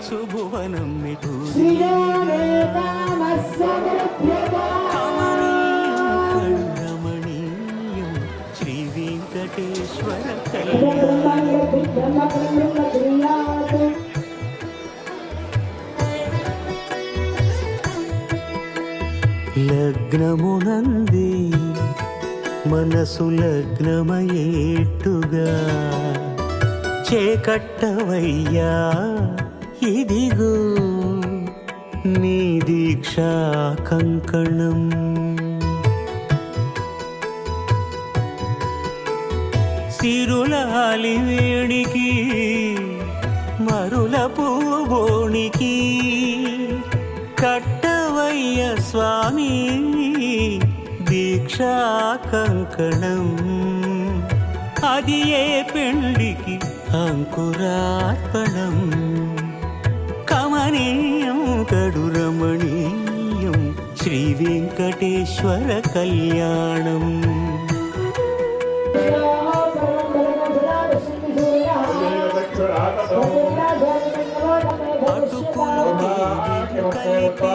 శుభవనం రమణీయం శ్రీ వెంకటేశ్వర లగ్నమునంది మనసు లగ్నమయేట్టుగా చేకట్టవయ్యా ఇదిగో నీ దీక్షా కంకణం. సిరులాలి వేడికి మరుల పూబోనికి కట్టవయ్య స్వామి దీక్షా కంకణం. అది ఏ పెండికి అంకురార్పణం. కమనీయం కడు రమణీయం శ్రీ వెంకటేశ్వర కళ్యాణం. అటుకులు కలిపి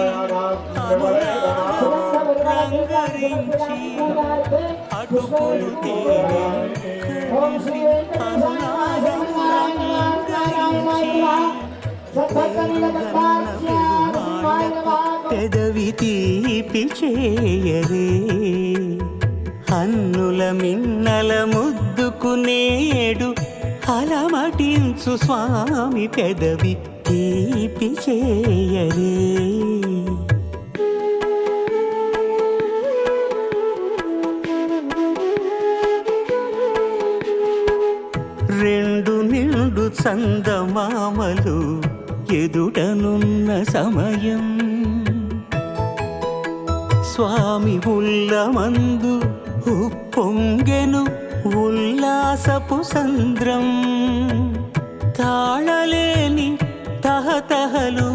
రంగరించి అటుకులు పెదవి తీపి చేయరే అన్నుల మిన్నల ముద్దుకునేడు అలమటించు స్వామి పెదవి తీపి చేయరే. రెండు నిండు చందమామలు ఎదుటనున్న సమయం స్వామి ఉల్లమందు ఉప్పొంగెను ఉల్లాసపు సంద్రం. తాళలేని తహతహలు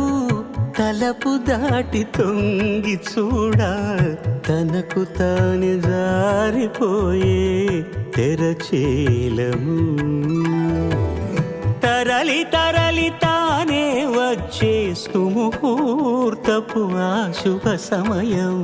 తలపు దాటి తొంగి చూడ తనకు తాను జారిపోయే తెరచేలము. తరలి తరలి తానే వచ్చే సుముహూర్తపు ఆ శుభ సమయం.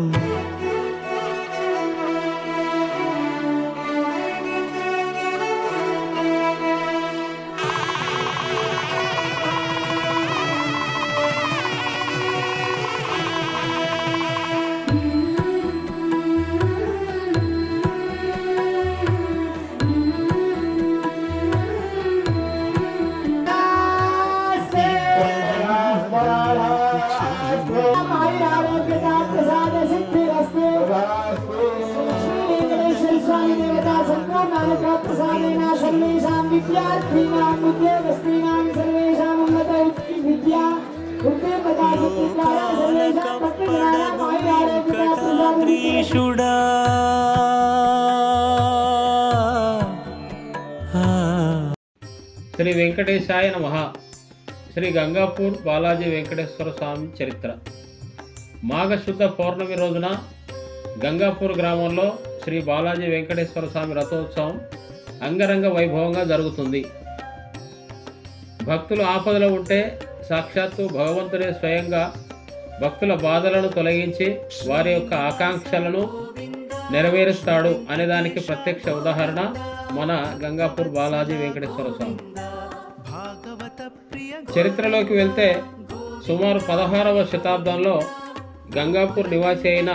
శ్రీ వెంకటేశాయ నమః. శ్రీ గంగాపూర్ బాలాజీ వెంకటేశ్వర స్వామి చరిత్ర. మాఘశుద్ధ పౌర్ణమి రోజున గంగాపూర్ గ్రామంలో శ్రీ బాలాజీ వెంకటేశ్వర స్వామి రథోత్సవం అంగరంగ వైభవంగా జరుగుతుంది. భక్తులు ఆపదలో ఉంటే సాక్షాత్తు భగవంతుడే స్వయంగా భక్తుల బాధలను తొలగించి వారి యొక్క ఆకాంక్షలను నెరవేరుస్తాడు అనేదానికి ప్రత్యక్ష ఉదాహరణ మన గంగాపూర్ బాలాజీ వెంకటేశ్వర స్వామి. చరిత్రలోకి వెళ్తే సుమారు 16వ శతాబ్దంలో గంగాపూర్ నివాసి అయిన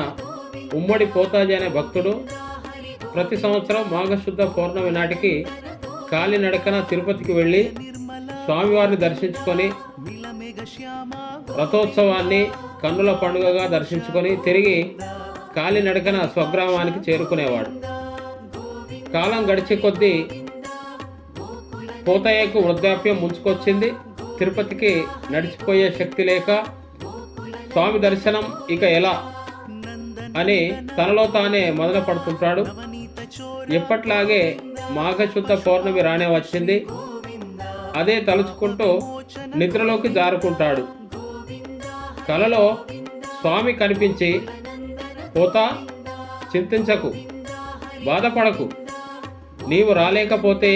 ఉమ్మడి పోతాజీ అనే భక్తుడు ప్రతి సంవత్సరం మాఘశుద్ధ పౌర్ణమి నాటికి కాలినడకన తిరుపతికి వెళ్ళి స్వామివారిని దర్శించుకొని రథోత్సవాన్ని కన్నుల పండుగగా దర్శించుకొని తిరిగి కాలినడకన స్వగ్రామానికి చేరుకునేవాడు. కాలం గడిచే కొద్దీ పోతయ్యకు వృద్ధాప్యం ముంచుకొచ్చింది. తిరుపతికి నడిచిపోయే శక్తి లేక స్వామి దర్శనం ఇక ఎలా అని తనలో తానే మొదలు పడుతుంటాడు. ఎప్పట్లాగే మాఘశుద్ధ పౌర్ణమి రానే వచ్చింది. అదే తలుచుకుంటూ నిద్రలోకి జారుకుంటాడు. కలలో స్వామి కనిపించి, పోతా, చింతించకు, బాధపడకు, నీవు రాలేకపోతే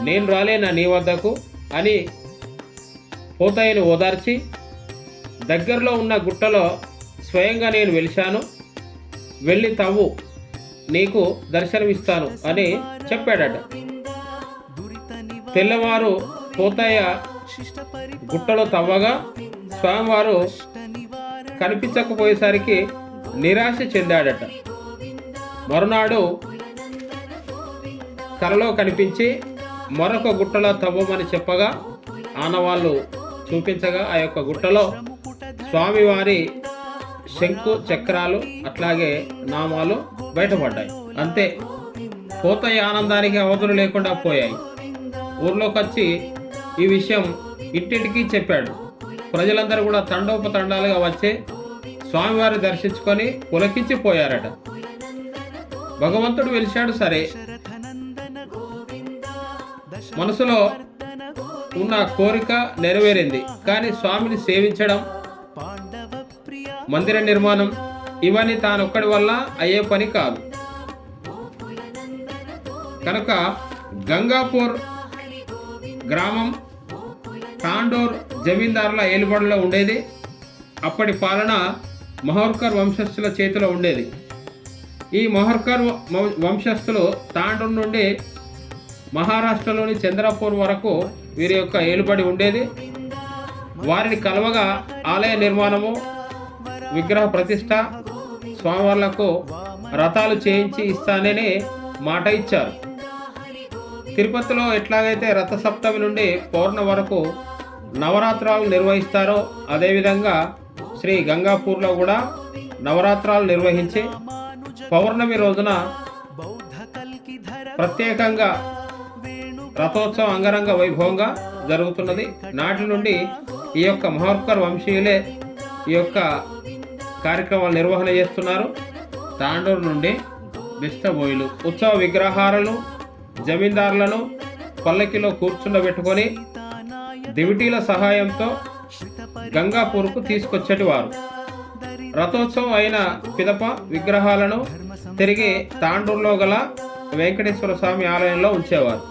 నేను రాలేనా నీ వద్దకు అని పోతయ్యను ఓదార్చి, దగ్గరలో ఉన్న గుట్టలో స్వయంగా నేను వెలిశాను, వెళ్ళి తవ్వు, నీకు దర్శనమిస్తాను అని చెప్పాడట. తెల్లవారు పోతయ్య గుట్టలో తవ్వగా స్వామివారు కనిపించకపోయేసరికి నిరాశ చెందాడట. మరునాడు కలలో కనిపించి మరొక గుట్టలో తవ్వమని చెప్పగా ఆనవాళ్ళు చూపించగా ఆ యొక్క గుట్టలో స్వామివారి శంకు చక్రాలు అట్లాగే నామాలు బయటపడ్డాయి. అంతే, పోతయ్య ఆనందానికి అవధులు లేకుండా పోయాయి. ఊర్లోకి వచ్చి ఈ విషయం ఇంటింటికి చెప్పాడు. ప్రజలందరూ కూడా తండోపతండాలుగా వచ్చి స్వామివారి దర్శించుకొని పులకించిపోయారట. భగవంతుడు వెలిశాడు సరే, మనసులో ఉన్న కోరిక నెరవేరింది. కానీ స్వామిని సేవించడం, మందిర నిర్మాణం ఇవన్నీ తానొక్కడి వల్ల అయ్యే పని కాదు. కనుక గంగాపూర్ గ్రామం తాండూర్ జమీందారుల ఏలుబడిలో ఉండేది. అప్పటి పాలన మహోర్కర్ వంశస్థుల చేతిలో ఉండేది. ఈ మహోర్కర్ వంశస్థులు తాండూర్ నుండి మహారాష్ట్రలోని చంద్రపూర్ వరకు వీరి యొక్క ఏలుబడి ఉండేది. వారిని కలవగా ఆలయ నిర్మాణము, విగ్రహ ప్రతిష్ట, స్వామివార్లకు రథాలు చేయించి ఇస్తానని మాట ఇచ్చారు. తిరుపతిలో ఎట్లాగైతే రథసప్తమి నుండి పౌర్ణ వరకు నవరాత్రాలు నిర్వహిస్తారో అదేవిధంగా శ్రీ గంగాపూర్లో కూడా నవరాత్రాలు నిర్వహించి పౌర్ణమి రోజున ప్రత్యేకంగా రథోత్సవం అంగరంగ వైభవంగా జరుగుతున్నది. నాటి నుండి ఈ యొక్క మహోర్కర్ వంశీయులే ఈ యొక్క కార్యక్రమాలు నిర్వహణ చేస్తున్నారు. తాండూరు నుండి బిస్తబోయిలు ఉత్సవ విగ్రహాలను జమీందారులను పల్లకిలో కూర్చుండబెట్టుకొని దివిటీల సహాయంతో గంగాపూర్కు తీసుకొచ్చేటివారు. రథోత్సవం అయిన పిదప విగ్రహాలను తిరిగి తాండూరులో గల వెంకటేశ్వర స్వామి ఆలయంలో ఉంచేవారు.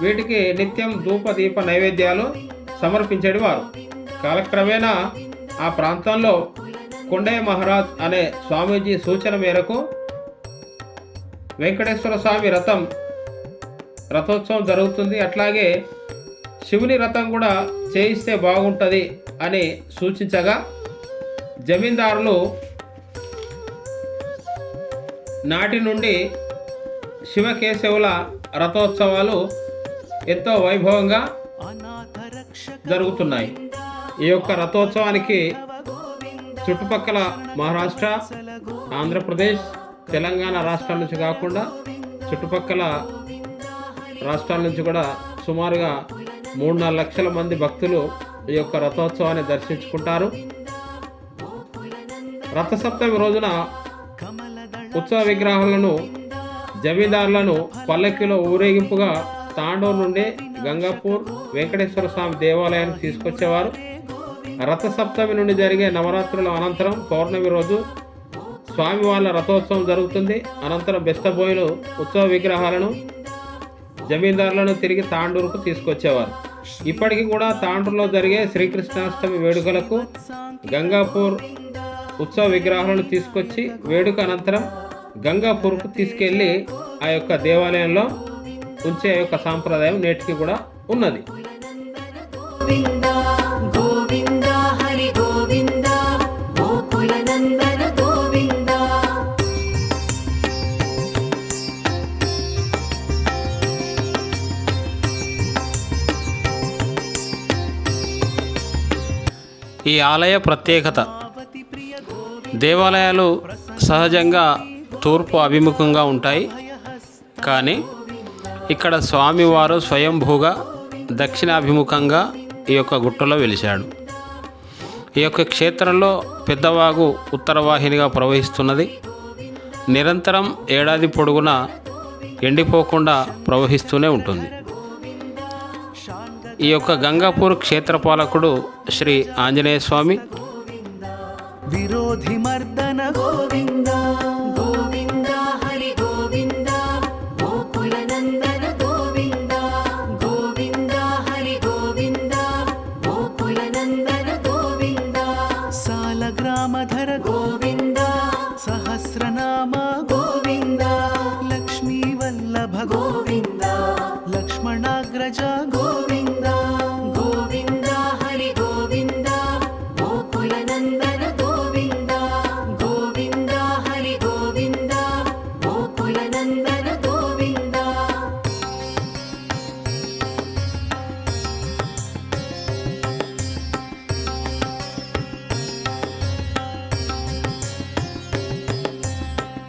వీటికి నిత్యం ధూప దీప నైవేద్యాలు సమర్పించేటివారు. కాలక్రమేణా ఆ ప్రాంతంలో కొండయ్య మహారాజ్ అనే స్వామీజీ సూచన మేరకు వెంకటేశ్వర స్వామి రథోత్సవం జరుగుతుంది. అట్లాగే శివుని రథం కూడా చేయిస్తే బాగుంటుంది అని సూచించగా జమీందారులు నాటి నుండి శివకేశవుల రథోత్సవాలు ఎంతో వైభవంగా జరుగుతున్నాయి. ఈ యొక్క రథోత్సవానికి చుట్టుపక్కల మహారాష్ట్ర, ఆంధ్రప్రదేశ్, తెలంగాణ రాష్ట్రాల నుంచి కాకుండా చుట్టుపక్కల రాష్ట్రాల నుంచి కూడా సుమారుగా 3-4 లక్షల మంది భక్తులు ఈ యొక్క రథోత్సవాన్ని దర్శించుకుంటారు. రథసప్తమి రోజున ఉత్సవ విగ్రహాలను జమీందారులను పల్లకిలో ఊరేగింపుగా తాండూరు నుండి గంగాపూర్ వెంకటేశ్వర స్వామి దేవాలయానికి తీసుకొచ్చేవారు. రథసప్తమి నుండి జరిగే నవరాత్రుల అనంతరం పౌర్ణమి రోజు స్వామి వాళ్ళ రథోత్సవం జరుగుతుంది. అనంతరం బెస్తబోయిలు ఉత్సవ విగ్రహాలను జమీందారులను తిరిగి తాండూరుకు తీసుకొచ్చేవారు. ఇప్పటికీ కూడా తాండూరులో జరిగే శ్రీకృష్ణాష్టమి వేడుకలకు గంగాపూర్ ఉత్సవ విగ్రహాలను తీసుకొచ్చి వేడుక అనంతరం గంగాపూర్కు తీసుకెళ్ళి ఆ యొక్క దేవాలయంలో ఉంచే యొక్క సాంప్రదాయం నేటికి కూడా ఉన్నది. ఈ ఆలయ ప్రత్యేకత దేవాలయాలు సహజంగా తూర్పు అభిముఖంగా ఉంటాయి, కానీ ఇక్కడ స్వామివారు స్వయంభూగా దక్షిణాభిముఖంగా ఈ యొక్క గుట్టలో వెలిశాడు. ఈ యొక్క క్షేత్రంలో పెద్దవాగు ఉత్తరవాహినిగా ప్రవహిస్తున్నది. నిరంతరం ఏడాది పొడుగునా ఎండిపోకుండా ప్రవహిస్తూనే ఉంటుంది. ఈ యొక్క గంగాపూర్ క్షేత్రపాలకుడు శ్రీ ఆంజనేయ స్వామి. విరోధి మర్దన గోవింద గోవింద హరి గోవింద గోకుల నందన గోవింద గోవింద హరి గోవింద గోకుల నందన గోవింద సాలగ్రామధర గోవింద సహస్రనామ గోవింద లక్ష్మీ వల్లభ గోవింద లక్ష్మణాగ్రజ గోవింద గోవింద హరి గోవింద గోకుల నందన గోవింద గోవింద హరి గోవింద గోకుల నందన గోవింద.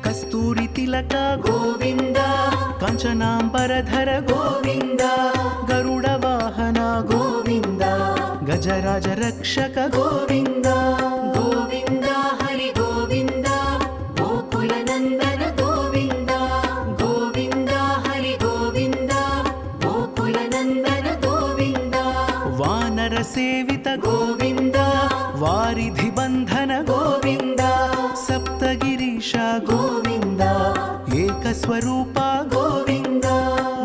కస్తూరి తిలక గోవింద కంచనాంబరధర గోవింద గరుడ వాహన గోవింద గజరాజ రక్షక గోవింద గోవింద హరి గోవింద గోకుల నందన గోవింద గోవింద హరి గోవింద గోకుల నందన గోవింద వానర సేవిత గోవింద వారిధి బంధన గోవింద సప్తగిరీశ గోవింద ఏకస్వరూప గోవింద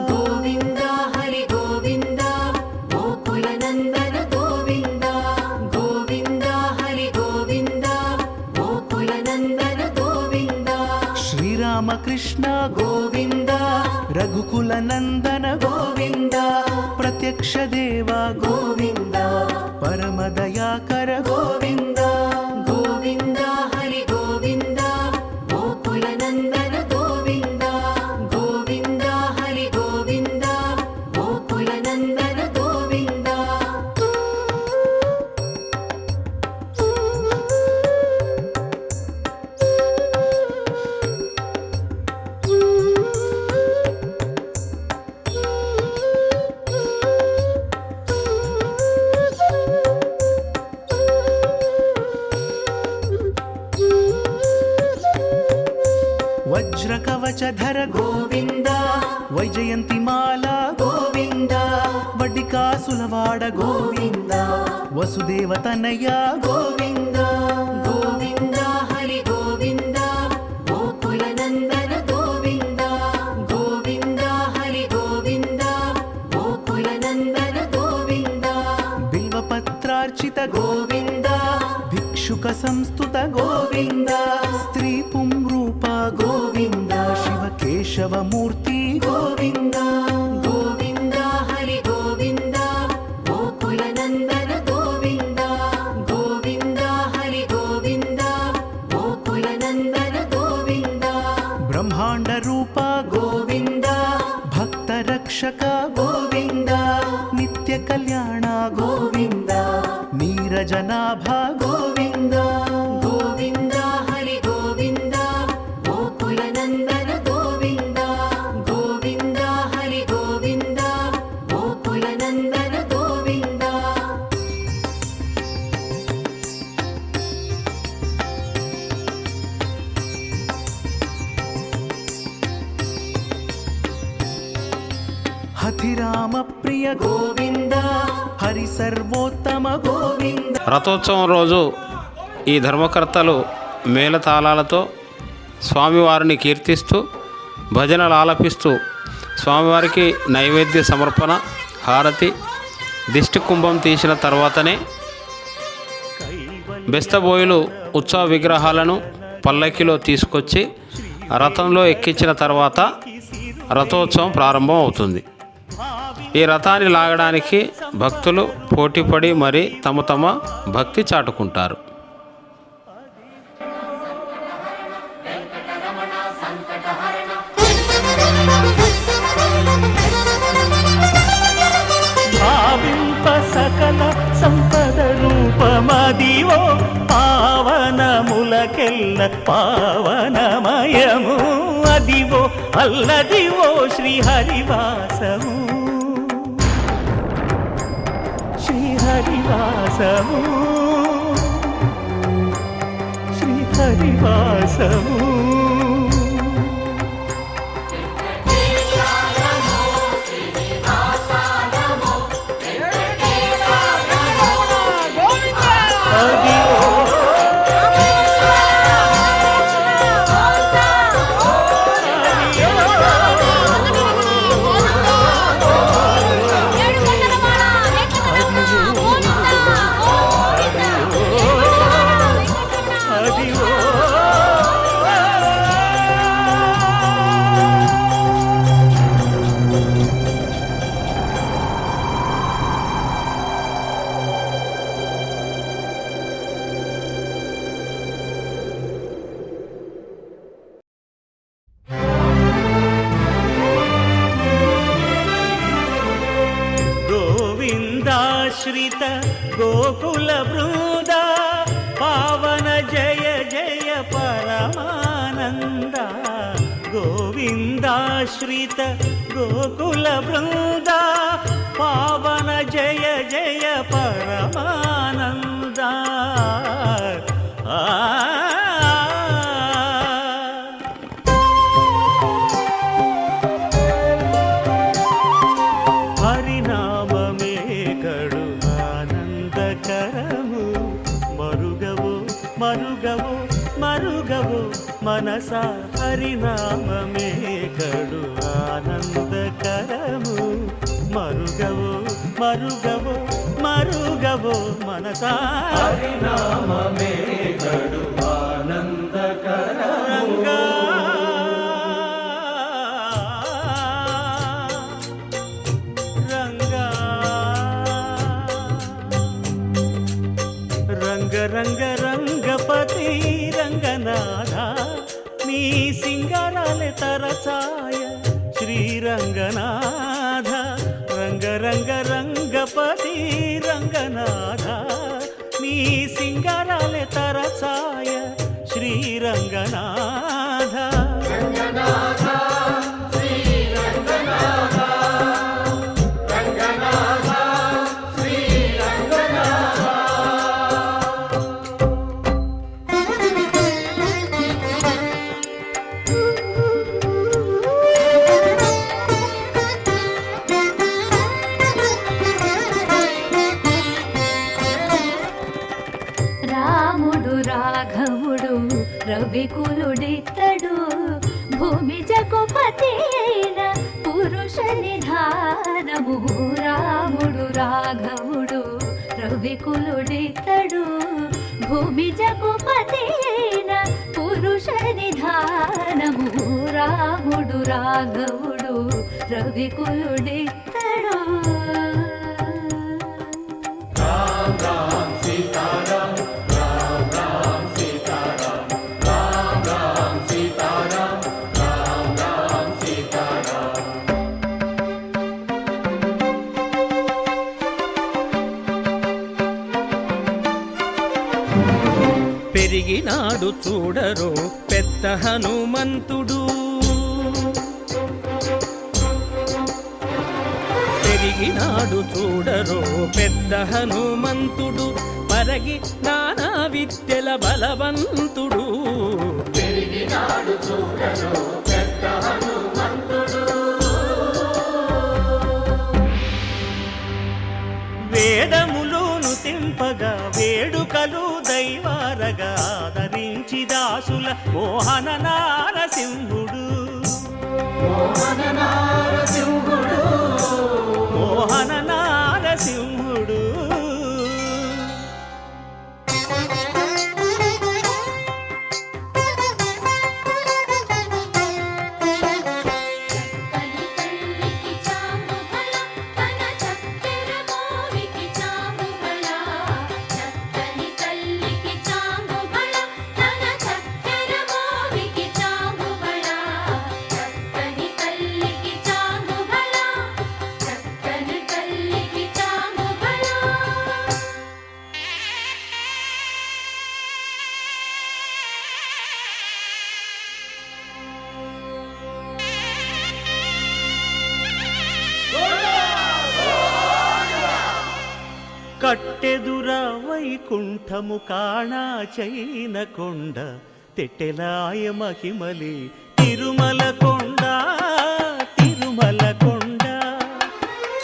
గోవింద హరి గోవింద గోకుల నందన గోవింద గోవింద హరి గోవింద గోకుల నందన గోవింద శ్రీరామకృష్ణ గోవింద రఘుకుల నందన గోవింద ప్రత్యక్ష దేవ గోవింద పరమదయాకర గోవింద గోవింద హరి గోవింద గోకుల నందన గోవింద గోవింద హరి గోవింద గోకుల నందన గోవింద. వజ్రకవచధర గోవింద వైజయంతిమాల గోవింద వడ్డికాసులవాడ గోవింద వసుదేవతనయ గోవింద గోవింద హరి గోవింద గోకుల నందన గోవింద గోవింద హరి గోవింద గోకుల నందన గోవింద బిల్వపత్రార్చిత గోవింద భిక్షుక సంస్తుత గోవింద స్త్రీ పుంరూప గోవింద శివ కేశవమూర్తి గోవింద గోవింద హరి గోవింద గోకుల నందన గోవింద గోవింద హరి గోవింద గోకుల నందన గోవింద బ్రహ్మాండ రూప గోవింద భక్త రక్షక గోవింద నిత్య కళ్యాణ గోవింద నీరజనాభ గోవింద గోవింద హరి గోవింద గోకుల నందన గోవింద గోవింద హరి గోవింద గోకుల నందన గోవింద. హతిరామ ప్రియ గోవింద హరి సర్వోత్తమ గోవింద. రథోత్సవం రోజు ఈ ధర్మకర్తలు మేళతాళాలతో స్వామివారిని కీర్తిస్తూ భజనలు ఆలపిస్తూ స్వామివారికి నైవేద్య సమర్పణ, హారతి, దిష్టి కుంభం తీసిన తర్వాతనే బెస్తబోయిలు ఉత్సవ విగ్రహాలను పల్లకిలో తీసుకొచ్చి రథంలో ఎక్కించిన తర్వాత రథోత్సవం ప్రారంభం అవుతుంది. ఈ రథాన్ని లాగడానికి భక్తులు పోటీపడి మరీ తమ తమ భక్తి చాటుకుంటారు. భావింప సకల సంపద రూపమదివో పావనములకెల్ల పావనమయము అదివో అల్లదివో శ్రీహరివాసము శ్రీహరివాసము శ్రీహరివాసము గోవిందాశ్రిత గోకుల బృంద పావన జయ జయ పరమానంద గోవిందాశ్రిత గోకుల బృంద పావన జయ జయ పరమానంద హరినామమే కడు ఆనందకరము మరుగవో మరుగవో మరుగవో మనస హరినామమే కడు ఆనందకరము మరుగవో మరుగవో మరుగవో మనస హరినామమే కడు ఆనందకరము రంగ రంగ రంగపతి రంగనాథ నీ సింగారాలే తరచాయ శ్రీరంగనాథ రంగ రంగ రంగపతి రంగనాథ నీ సింగారాలే తరచాయ శ్రీరంగనాథ రంగనాథ శ్రీరంగనాథ రంగనాథ శ్రీరంగనాథ రాముడు రాఘవుడు రవికులుడితడు భూమి జగపతి అయిన పురుష నిధానము రాముడు రాఘవుడు రవికులుడితడు భూమి జగపతి అయిన పురుష నిధానము రాముడు రాఘవుడు రవికులుడితడు పెరిగినాడు చూడరో పెద్ద హనుమంతుడు పెరిగినాడు చూడరో పెద్ద హనుమంతుడు పరగి నానా విద్యల బలవంతుడు పెరిగినాడు చూడరో పెద్ద హనుమంతుడు వేదములోను తెంపగా వేడుకలు దైవారగా ఆదరించి దాసుల మోహన నారసింహుడు మోహన నారసింహుడు మోహన నారసింహుడు కట్టెదుర వైకుంఠము కాణా చైన కొండ తెట్టెలాయ మహిమలి తిరుమల కొండ తిరుమల కొండ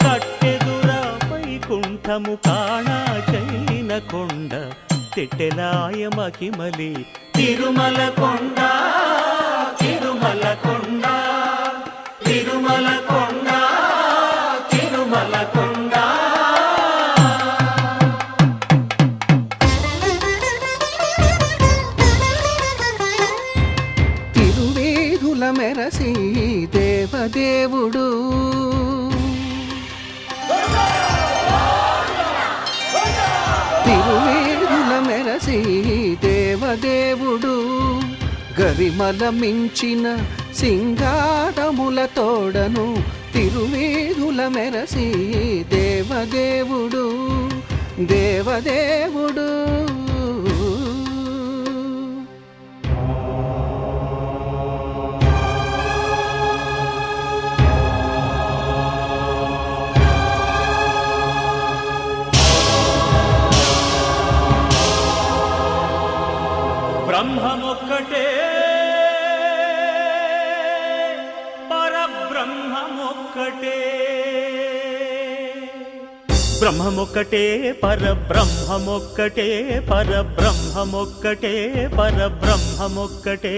కట్టెదుర వైకుంఠము కాణా చైన కొండ తెట్టెలాయ మహిమలి తిరుమల కొండ తిరుమల కొండ తిరుమల కొండ తిరుమల కొండ. తిరువేధుల మెరసి దేవదేవుడు తిరువేధుల మెరసి దేవదేవుడు గరిమల మించిన సింగారముల తోడను తిరువేధుల మెరసి దేవదేవుడు దేవదేవుడు. బ్రహ్మమొక్కటే పరబ్రహ్మమొక్కటే బ్రహ్మమొక్కటే పరబ్రహ్మమొక్కటే పరబ్రహ్మమొక్కటే పరబ్రహ్మమొక్కటే.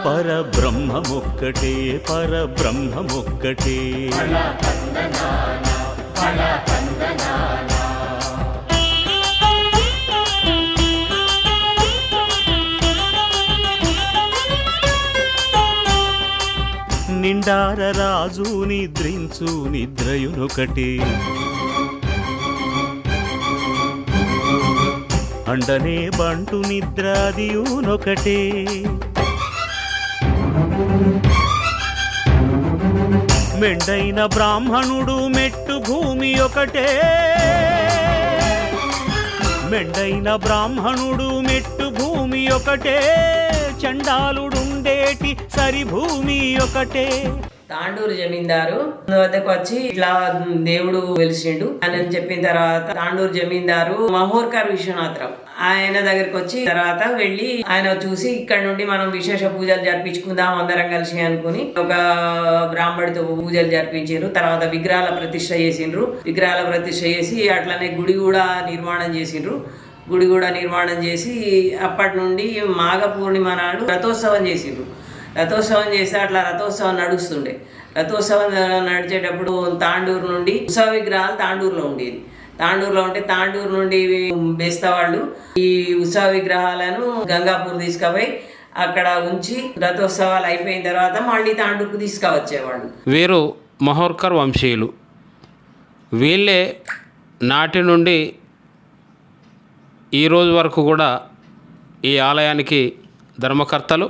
పరబ్రహ్మమొక్కటే పరబ్రహ్మమొక్కటే. నిండార రాజు నిద్రించు నిద్రయునొకటి అండనే బంటు నిద్రాదియునొకటే. మెండైన బ్రాహ్మణుడు మెట్టు భూమి ఒకటే మెండైన బ్రాహ్మణుడు మెట్టు భూమి ఒకటే చండాలుడుండేటి సరి భూమి ఒకటే. తాండూరు జమీందారు వద్దకు వచ్చి ఇట్లా దేవుడు వెలిసిండు అని చెప్పిన తర్వాత తాండూరు జమీందారు మహోర్కర్ విశ్వనాథరావు ఆయన దగ్గరికి వచ్చి తర్వాత వెళ్ళి ఆయన చూసి ఇక్కడ నుండి మనం విశేష పూజలు జరిపించుకుందాం అందరం కలిసి అనుకుని ఒక బ్రాహ్మడితో పూజలు జరిపించారు. తర్వాత విగ్రహాల ప్రతిష్ఠ చేసిండ్రు. విగ్రహాల ప్రతిష్ఠ చేసి అట్లనే గుడి కూడా నిర్మాణం చేసిండ్రు. గుడి కూడా నిర్మాణం చేసి అప్పటి నుండి మాఘ పూర్ణిమ నాడు రథోత్సవం చేసిండ్రు. రథోత్సవం చేస్తే అట్లా రథోత్సవం నడుస్తుండే. రథోత్సవం నడిచేటప్పుడు తాండూరు నుండి ఉత్సవ విగ్రహాలు తాండూరులో ఉండేది. తాండూరులో ఉంటే తాండూరు నుండి బేస్తవాళ్ళు ఈ ఉత్సవ విగ్రహాలను గంగాపూర్ తీసుకుపోయి అక్కడ ఉంచి రథోత్సవాలు అయిపోయిన తర్వాత మళ్ళీ తాండూరుకు తీసుకువచ్చేవాళ్ళు. వీరు మహోర్కర్ వంశీయులు. వీళ్ళే నాటి నుండి ఈ రోజు వరకు కూడా ఈ ఆలయానికి ధర్మకర్తలు.